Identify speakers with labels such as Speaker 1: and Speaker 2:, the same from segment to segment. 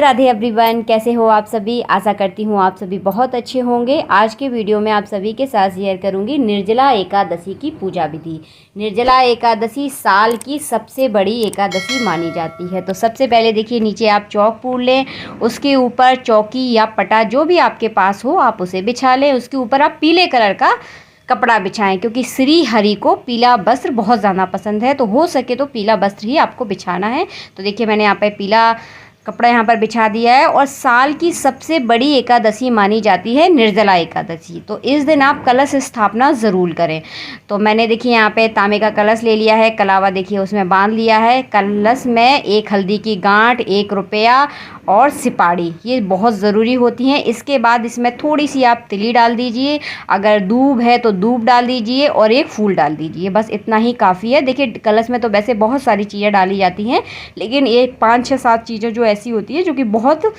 Speaker 1: Radhe everyone, कैसे हो आप सभी। आशा करती हूँ आप सभी बहुत अच्छे होंगे। आज के वीडियो में आप सभी के साथ शेयर करूँगी निर्जला एकादशी की पूजा विधि। निर्जला एकादशी साल की सबसे बड़ी एकादशी मानी जाती है। तो सबसे पहले देखिए, नीचे आप चौक पूर लें, उसके ऊपर चौकी या पटा जो भी आपके पास हो आप उसे बिछा लें। उसके ऊपर आप पीले कलर का कपड़ा बिछाएं, क्योंकि श्री हरि को पीला वस्त्र बहुत ज़्यादा पसंद है। तो हो सके तो पीला वस्त्र ही आपको बिछाना है। तो देखिए, मैंने यहाँ पे पीला कपड़ा यहाँ पर बिछा दिया है। और साल की सबसे बड़ी एकादशी मानी जाती है निर्जला एकादशी। तो इस दिन आप कलश स्थापना ज़रूर करें। तो मैंने देखिए यहाँ पे तांबे का कलश ले लिया है, कलावा देखिए उसमें बांध लिया है। कलश में 1 हल्दी की गांठ, 1 रुपया और सिपाड़ी, ये बहुत ज़रूरी होती हैं। इसके बाद इसमें थोड़ी सी आप तिली डाल दीजिए, अगर दूब है तो दूब डाल दीजिए और 1 फूल डाल दीजिए। बस इतना ही काफ़ी है। देखिए, कलश में तो वैसे बहुत सारी चीज़ें डाली जाती हैं, लेकिन ये 5, 6, 7 चीज़ें जो ऐसी होती है जो कि बहुत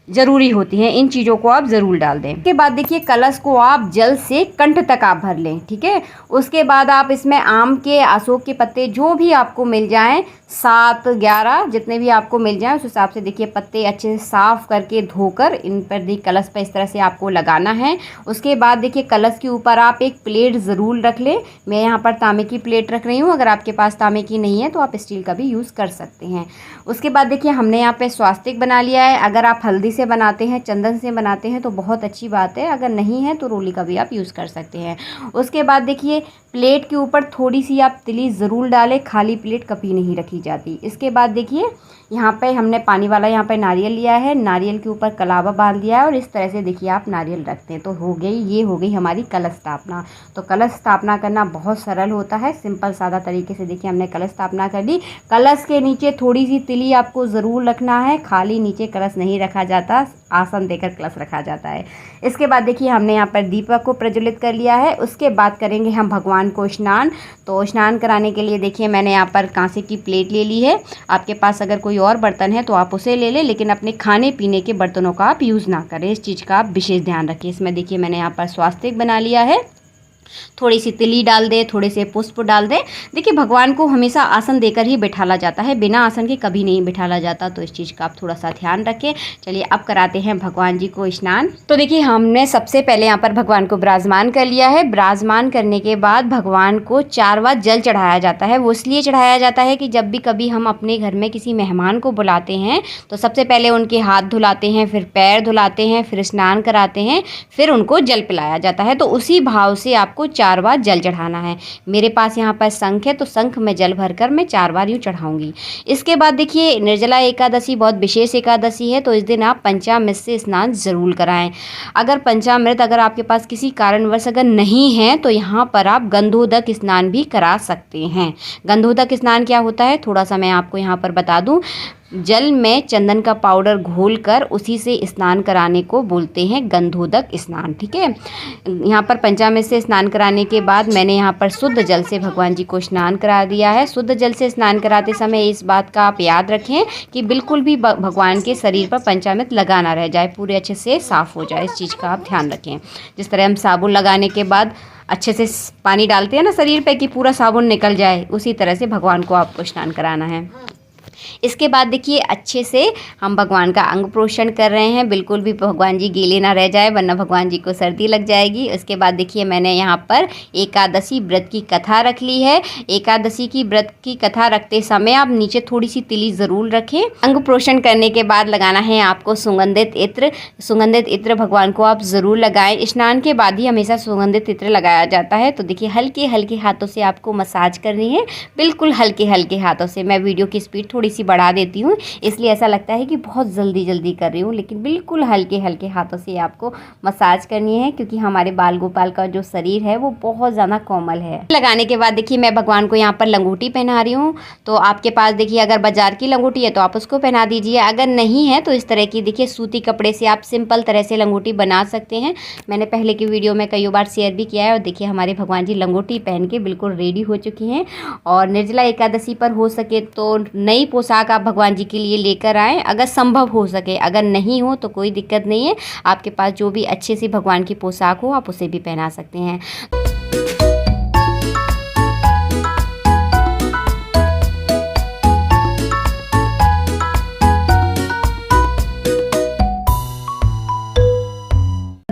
Speaker 1: ज़रूरी होती हैं, इन चीज़ों को आप ज़रूर डाल दें। उसके बाद देखिए, कलश को आप जल से कंठ तक आप भर लें, ठीक है। उसके बाद आप इसमें आम के, अशोक के पत्ते जो भी आपको मिल जाएं, 7, 11 जितने भी आपको मिल जाएं, उस हिसाब से देखिए पत्ते अच्छे से साफ़ करके धोकर इन पर देखिए कलश पर इस तरह से आपको लगाना है। उसके बाद देखिए, कलश के ऊपर आप एक प्लेट ज़रूर रख लें। मैं यहाँ पर तांबे की प्लेट रख रही हूँ, अगर आपके पास तांबे की नहीं है तो आप स्टील का भी यूज़ कर सकते हैं। उसके बाद देखिए, हमने यहाँ पे स्वास्तिक बना लिया है। अगर आप हल्दी से बनाते हैं, चंदन से बनाते हैं तो बहुत अच्छी बात है, अगर नहीं है तो रोली का भी आप यूज़ कर सकते हैं। उसके बाद देखिए, प्लेट के ऊपर थोड़ी सी आप तिली ज़रूर डालें, खाली प्लेट कभी नहीं रखी जाती। इसके बाद देखिए, यहाँ पे हमने पानी वाला यहाँ पे नारियल लिया है, नारियल के ऊपर कलावा बांध दिया है और इस तरह से देखिए आप नारियल रखते हैं। तो हो गई, ये हो गई हमारी कलश स्थापना। तो कलश स्थापना करना बहुत सरल होता है, सिंपल सादा तरीके से देखिए हमने कलश स्थापना कर दी। कलश के नीचे थोड़ी सी तिली आपको ज़रूर रखना है, खाली नीचे कलश नहीं रखा जाता, आसन देकर कलश रखा जाता है। इसके बाद देखिए, हमने यहाँ पर दीपक को प्रज्वलित कर लिया है। उसके बाद करेंगे हम भगवान को स्नान। तो स्नान कराने के लिए देखिए, मैंने यहाँ पर कांसे की प्लेट ले ली है। आपके पास अगर कोई और बर्तन है तो आप उसे ले लें, लेकिन अपने खाने पीने के बर्तनों का आप यूज़ ना करें, इस चीज़ का आप विशेष ध्यान रखिए। इसमें देखिए, मैंने यहाँ पर स्वास्तिक बना लिया है, थोड़ी सी तिली डाल दें, थोड़े से पुष्प डाल दें। देखिए, भगवान को हमेशा आसन देकर ही बिठाला जाता है, बिना आसन के कभी नहीं बिठाला जाता। तो इस चीज़ का आप थोड़ा सा ध्यान रखें। चलिए, अब कराते हैं भगवान जी को स्नान। तो देखिए, हमने सबसे पहले यहाँ पर भगवान को विराजमान कर लिया है। विराजमान करने के बाद भगवान को 4 बार जल चढ़ाया जाता है। वो इसलिए चढ़ाया जाता है कि जब भी कभी हम अपने घर में किसी मेहमान को बुलाते हैं तो सबसे पहले उनके हाथ धुलाते हैं, फिर पैर धुलाते हैं, फिर स्नान कराते हैं, फिर उनको जल पिलाया जाता है। तो उसी भाव से आपको 4 बार जल चढ़ाना है। मेरे पास यहाँ पर शंख है, तो शंख में जल भरकर मैं 4 बार यूँ चढ़ाऊंगी। इसके बाद देखिए, निर्जला एकादशी बहुत विशेष एकादशी है, तो इस दिन आप पंचामृत से स्नान ज़रूर कराएं। अगर पंचामृत अगर आपके पास किसी कारणवश अगर नहीं है तो यहाँ पर आप गंधोदक स्नान भी करा सकते हैं। गंधोदक स्नान क्या होता है, थोड़ा सा मैं आपको यहाँ पर बता दूँ। जल में चंदन का पाउडर घोलकर उसी से स्नान कराने को बोलते हैं गंधोदक स्नान, ठीक है। यहाँ पर पंचामृत से स्नान कराने के बाद मैंने यहाँ पर शुद्ध जल से भगवान जी को स्नान करा दिया है। शुद्ध जल से स्नान कराते समय इस बात का आप याद रखें कि बिल्कुल भी भगवान के शरीर पर पंचामृत लगा ना रह जाए, पूरे अच्छे से साफ़ हो जाए, इस चीज़ का आप ध्यान रखें। जिस तरह हम साबुन लगाने के बाद अच्छे से पानी डालते हैं ना शरीर पे कि पूरा साबुन निकल जाए, उसी तरह से भगवान को आपको स्नान कराना है। इसके बाद देखिए, अच्छे से हम भगवान का अंग प्रोक्षण कर रहे हैं, बिल्कुल भी भगवान जी गीले ना रह जाए, वरना भगवान जी को सर्दी लग जाएगी। उसके बाद देखिए, मैंने यहाँ पर एकादशी व्रत की कथा रख ली है। एकादशी की व्रत की कथा रखते समय आप नीचे थोड़ी सी तिली ज़रूर रखें। अंग प्रोक्षण करने के बाद लगाना है आपको सुगंधित इत्र। सुगंधित इत्र भगवान को आप ज़रूर लगाएं। स्नान के बाद ही हमेशा सुगंधित इत्र लगाया जाता है। तो देखिए, हल्के हल्के हाथों से आपको मसाज करनी है, बिल्कुल हल्के हल्के हाथों से। मैं वीडियो की स्पीड थोड़ी सी बढ़ा देती हूँ, इसलिए ऐसा लगता है कि बहुत जल्दी जल्दी कर रही हूँ, लेकिन बिल्कुल हल्के हल्के हाथों से आपको मसाज करनी है, क्योंकि हमारे बाल गोपाल का जो शरीर है वो बहुत ज़्यादा कोमल है। लगाने के बाद देखिए, मैं भगवान को यहाँ पर लंगोटी पहना रही हूँ। तो आपके पास देखिए, अगर बाजार की लंगोटी है तो आप उसको पहना दीजिए, अगर नहीं है तो इस तरह की देखिए सूती कपड़े से आप सिंपल तरह से लंगोटी बना सकते हैं। मैंने पहले की वीडियो में कई बार शेयर भी किया है। और देखिए, हमारे भगवान जी लंगोटी पहन के बिल्कुल रेडी हो चुकी हैं। और निर्जला एकादशी पर हो सके तो नई पोशाक आप भगवान जी के लिए लेकर आएँ, अगर संभव हो सके। अगर नहीं हो तो कोई दिक्कत नहीं है, आपके पास जो भी अच्छे से भगवान की पोशाक हो आप उसे भी पहना सकते हैं।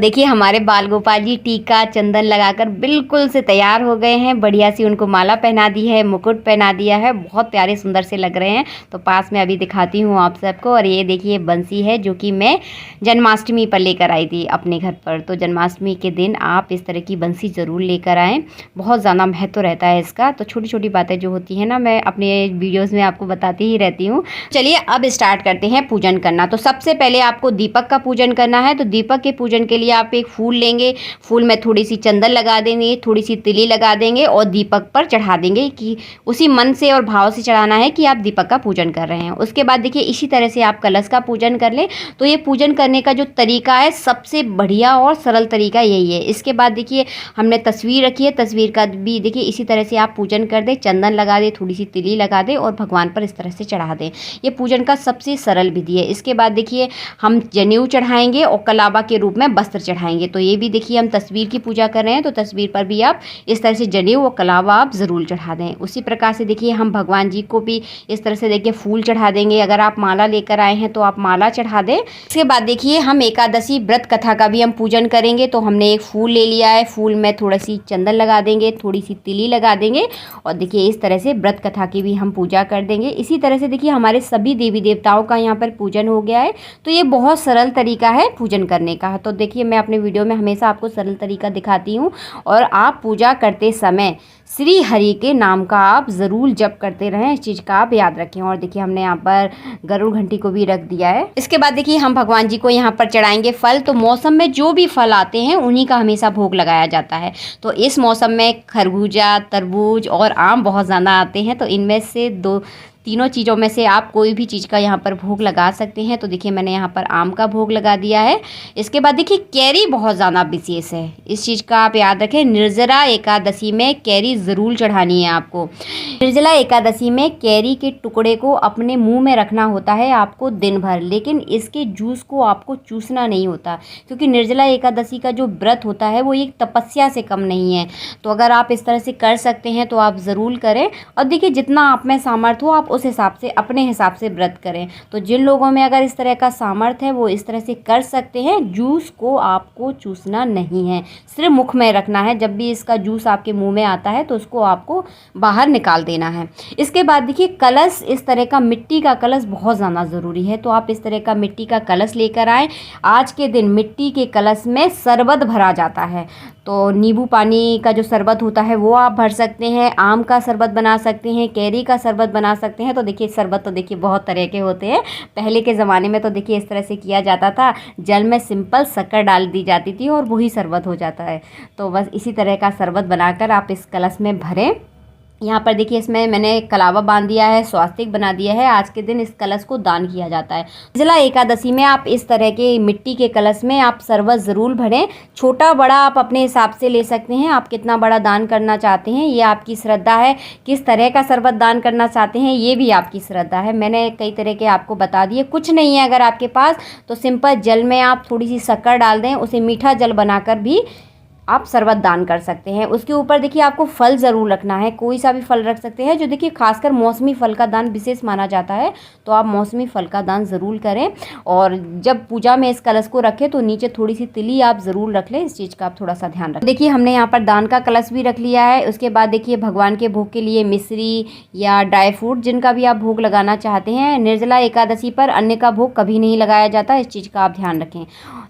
Speaker 1: देखिए हमारे बाल गोपाल जी टीका चंदन लगाकर बिल्कुल से तैयार हो गए हैं। बढ़िया सी उनको माला पहना दी है, मुकुट पहना दिया है, बहुत प्यारे सुंदर से लग रहे हैं। तो पास में अभी दिखाती हूँ आप सबको। और ये देखिए बंसी है जो कि मैं जन्माष्टमी पर लेकर आई थी अपने घर पर। तो जन्माष्टमी के दिन आप इस तरह की बंसी ज़रूर लेकर आएँ, बहुत ज़्यादा महत्व रहता है इसका। तो छोटी छोटी बातें जो होती हैं ना, मैं अपने वीडियोज़ में आपको बताती ही रहती हूँ। चलिए अब स्टार्ट करते हैं पूजन करना। तो सबसे पहले आपको दीपक का पूजन करना है। तो दीपक के पूजन के लिए आप एक फूल लेंगे, फूल में थोड़ी सी चंदन लगा देंगे, थोड़ी सी तिली लगा देंगे और दीपक पर चढ़ा देंगे कि उसी मन से और भाव से चढ़ाना है कि आप दीपक का पूजन कर रहे हैं। उसके बाद देखिए इसी तरह से आप कलश का पूजन कर लें। तो ये पूजन करने का जो तरीका है सबसे बढ़िया और सरल तरीका यही है। इसके बाद देखिए हमने तस्वीर रखी है, तस्वीर का भी देखिए इसी तरह से आप पूजन कर दें, चंदन लगा दें, थोड़ी सी तिली लगा दें और भगवान पर इस तरह से चढ़ा दें। ये पूजन का सबसे सरल विधि है। इसके बाद देखिए हम जनेऊ चढ़ाएंगे और कलावा के रूप में वस्त्र चढ़ाएंगे। तो ये भी देखिए हम तस्वीर की पूजा कर रहे हैं, तो तस्वीर पर भी आप इस तरह से जनेऊ और कलावा आप ज़रूर चढ़ा दें। उसी प्रकार से देखिए हम भगवान जी को भी इस तरह से देखिए फूल चढ़ा देंगे। अगर आप माला लेकर आए हैं तो आप माला चढ़ा दें। इसके बाद देखिए हम एकादशी व्रत कथा का भी हम पूजन करेंगे। तो हमने एक फूल ले लिया है, फूल में थोड़ा सी चंदन लगा देंगे, थोड़ी सी तिली लगा देंगे और देखिए इस तरह से व्रत कथा की भी हम पूजा कर देंगे। इसी तरह से देखिए हमारे सभी देवी देवताओं का यहाँ पर पूजन हो गया है। तो ये बहुत सरल तरीका है पूजन करने का। तो देखिए मैं अपने वीडियो में हमेशा आपको सरल तरीका दिखाती हूँ। और आप पूजा करते समय श्री हरि के नाम का आप ज़रूर जप करते रहें, इस चीज़ का आप याद रखें। और देखिए हमने यहाँ पर गरुड़ घंटी को भी रख दिया है। इसके बाद देखिए हम भगवान जी को यहाँ पर चढ़ाएंगे फल। तो मौसम में जो भी फल आते हैं उन्हीं का हमेशा भोग लगाया जाता है। तो इस मौसम में खरबूजा, तरबूज और आम बहुत ज़्यादा आते हैं। तो इनमें से तीनों चीज़ों में से आप कोई भी चीज़ का यहाँ पर भोग लगा सकते हैं। तो देखिए मैंने यहाँ पर आम का भोग लगा दिया है। इसके बाद देखिए कैरी बहुत ज़्यादा विशेष है, इस चीज़ का आप याद रखें। निर्जला एकादशी में कैरी ज़रूर चढ़ानी है आपको। निर्जला एकादशी में कैरी के टुकड़े को अपने मुंह में रखना होता है आपको दिन भर, लेकिन इसके जूस को आपको चूसना नहीं होता, क्योंकि निर्जला एकादशी का जो व्रत होता है वो एक तपस्या से कम नहीं है। तो अगर आप इस तरह से कर सकते हैं तो आप ज़रूर करें। और देखिए जितना आप में सामर्थ्य हो आप उस हिसाब से अपने हिसाब से व्रत करें। तो जिन लोगों में अगर इस तरह का सामर्थ्य है वो इस तरह से कर सकते हैं। जूस को आपको चूसना नहीं है, सिर्फ मुख में रखना है। जब भी इसका जूस आपके मुंह में आता है तो उसको आपको बाहर निकाल देना है। इसके बाद देखिए कलश, इस तरह का मिट्टी का कलश बहुत ज़्यादा ज़रूरी है। तो आप इस तरह का मिट्टी का कलश लेकर आएँ। आज के दिन मिट्टी के कलश में शरबत भरा जाता है। तो नींबू पानी का जो शरबत होता है वो आप भर सकते हैं, आम का शरबत बना सकते हैं, कैरी का शरबत बना सकते हैं। तो देखिए शरबत तो देखिए बहुत तरह के होते हैं। पहले के ज़माने में तो देखिए इस तरह से किया जाता था, जल में सिंपल शक्कर डाल दी जाती थी और वही शरबत हो जाता है। तो बस इसी तरह का शरबत बनाकर आप इस कलश में भरें। यहाँ पर देखिए इसमें मैंने कलावा बांध दिया है, स्वास्तिक बना दिया है। आज के दिन इस कलश को दान किया जाता है। निर्जला एकादशी में आप इस तरह के मिट्टी के कलश में आप शरबत ज़रूर भरें। छोटा बड़ा आप अपने हिसाब से ले सकते हैं, आप कितना बड़ा दान करना चाहते हैं ये आपकी श्रद्धा है। किस तरह का शरबत दान करना चाहते हैं ये भी आपकी श्रद्धा है। मैंने कई तरह के आपको बता दिए। कुछ नहीं है अगर आपके पास तो सिंपल जल में आप थोड़ी सी शक्कर डाल दें, उसे मीठा जल बनाकर भी आप शरबत दान कर सकते हैं। उसके ऊपर देखिए आपको फल ज़रूर रखना है, कोई सा भी फल रख सकते हैं। जो देखिए खासकर मौसमी फल का दान विशेष माना जाता है, तो आप मौसमी फल का दान ज़रूर करें। और जब पूजा में इस कलश को रखें तो नीचे थोड़ी सी तिली आप ज़रूर रख लें, इस चीज़ का आप थोड़ा सा ध्यान रखें। देखिए हमने यहाँ पर दान का कलश भी रख लिया है। उसके बाद देखिए भगवान के भोग के लिए मिश्री या ड्राई फ्रूट जिनका भी आप भोग लगाना चाहते हैं। निर्जला एकादशी पर अन्य का भोग कभी नहीं लगाया जाता, इस चीज़ का आप ध्यान रखें।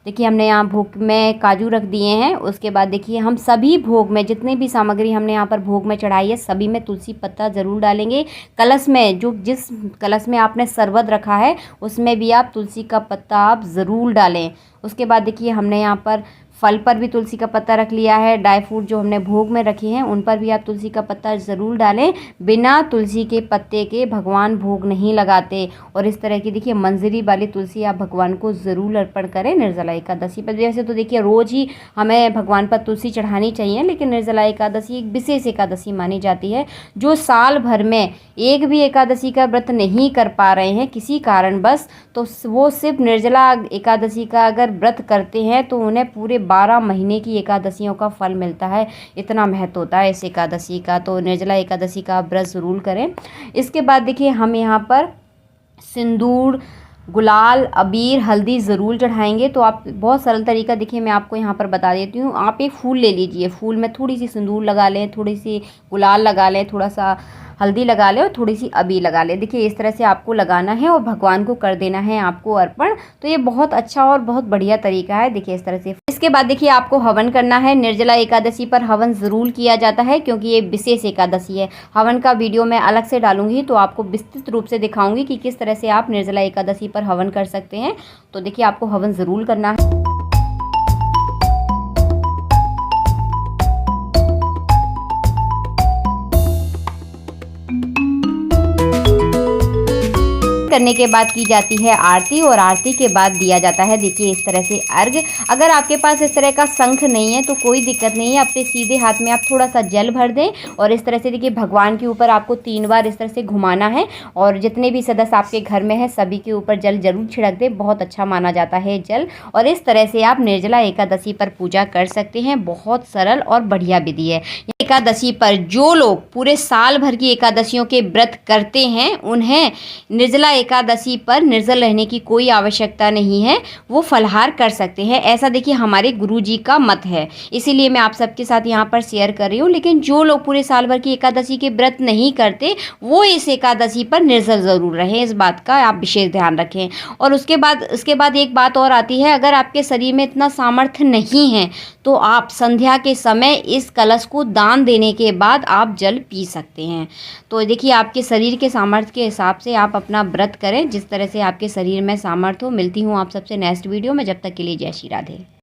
Speaker 1: देखिए हमने यहाँ भोग में काजू रख दिए हैं। उसके बाद देखिए हम सभी भोग में जितने भी सामग्री हमने यहाँ पर भोग में चढ़ाई है सभी में तुलसी पत्ता ज़रूर डालेंगे। कलश में जिस कलश में आपने शरबत रखा है उसमें भी आप तुलसी का पत्ता आप ज़रूर डालें। उसके बाद देखिए हमने यहाँ पर फल पर भी तुलसी का पत्ता रख लिया है। ड्राई फ्रूट जो हमने भोग में रखे हैं उन पर भी आप तुलसी का पत्ता ज़रूर डालें। बिना तुलसी के पत्ते के भगवान भोग नहीं लगाते। और इस तरह की देखिए मंजरी वाली तुलसी आप भगवान को ज़रूर अर्पण करें निर्जला एकादशी पर। वैसे तो देखिए रोज़ ही हमें भगवान पर तुलसी चढ़ानी चाहिए, लेकिन निर्जला एकादशी एक विशेष एकादशी मानी जाती है। जो साल भर में एक भी एकादशी का व्रत नहीं कर पा रहे हैं किसी कारणवश, तो वो सिर्फ निर्जला एकादशी का अगर व्रत करते हैं तो उन्हें पूरे 12 महीने की एकादशियों का फल मिलता है। इतना महत्व होता है इस एकादशी का। तो निर्जला एकादशी का व्रत ज़रूर करें। इसके बाद देखिए हम यहाँ पर सिंदूर, गुलाल, अबीर, हल्दी ज़रूर चढ़ाएंगे। तो आप बहुत सरल तरीका देखिए मैं आपको यहाँ पर बता देती हूँ। आप एक फूल ले लीजिए, फूल में थोड़ी सी सिंदूर लगा लें, थोड़ी सी गुलाल लगा लें, थोड़ा सा हल्दी लगा लें और थोड़ी सी अबीर लगा लें। देखिए इस तरह से आपको लगाना है और भगवान को कर देना है आपको अर्पण। तो ये बहुत अच्छा और बहुत बढ़िया तरीका है। देखिए इस तरह से। इसके बाद देखिए आपको हवन करना है। निर्जला एकादशी पर हवन ज़रूर किया जाता है क्योंकि ये विशेष एकादशी है। हवन का वीडियो मैं अलग से डालूंगी तो आपको विस्तृत रूप से दिखाऊंगी कि किस तरह से आप निर्जला एकादशी पर हवन कर सकते हैं। तो देखिए आपको हवन ज़रूर करना है। करने के बाद की जाती है आरती और आरती के बाद दिया जाता है देखिए इस तरह से अर्घ। अगर आपके पास इस तरह का शंख नहीं है तो कोई दिक्कत नहीं है, अपने सीधे हाथ में आप थोड़ा सा जल भर दें और इस तरह से देखिए भगवान के ऊपर आपको 3 बार इस तरह से घुमाना है और जितने भी सदस्य आपके घर में हैं सभी के ऊपर जल जरूर छिड़क दें, बहुत अच्छा माना जाता है जल। और इस तरह से आप निर्जला एकादशी पर पूजा कर सकते हैं। बहुत सरल और बढ़िया विधि है। एकादशी पर जो लोग पूरे साल भर की एकादशियों के व्रत करते हैं उन्हें निर्जला एकादशी पर निर्जल रहने की कोई आवश्यकता नहीं है, वो फलाहार कर सकते हैं। ऐसा देखिए हमारे गुरुजी का मत है, इसीलिए मैं आप सबके साथ यहाँ पर शेयर कर रही हूँ। लेकिन जो लोग पूरे साल भर की एकादशी के व्रत नहीं करते वो इस एकादशी पर निर्जल ज़रूर रहें, इस बात का आप विशेष ध्यान रखें। और उसके बाद एक बात और आती है, अगर आपके शरीर में इतना सामर्थ्य नहीं है तो आप संध्या के समय इस कलश को दान देने के बाद आप जल पी सकते हैं। तो देखिए आपके शरीर के सामर्थ्य के हिसाब से आप अपना व्रत करें, जिस तरह से आपके शरीर में सामर्थ्य हो। मिलती हूँ आप सबसे नेक्स्ट वीडियो में, जब तक के लिए जय श्री राधे।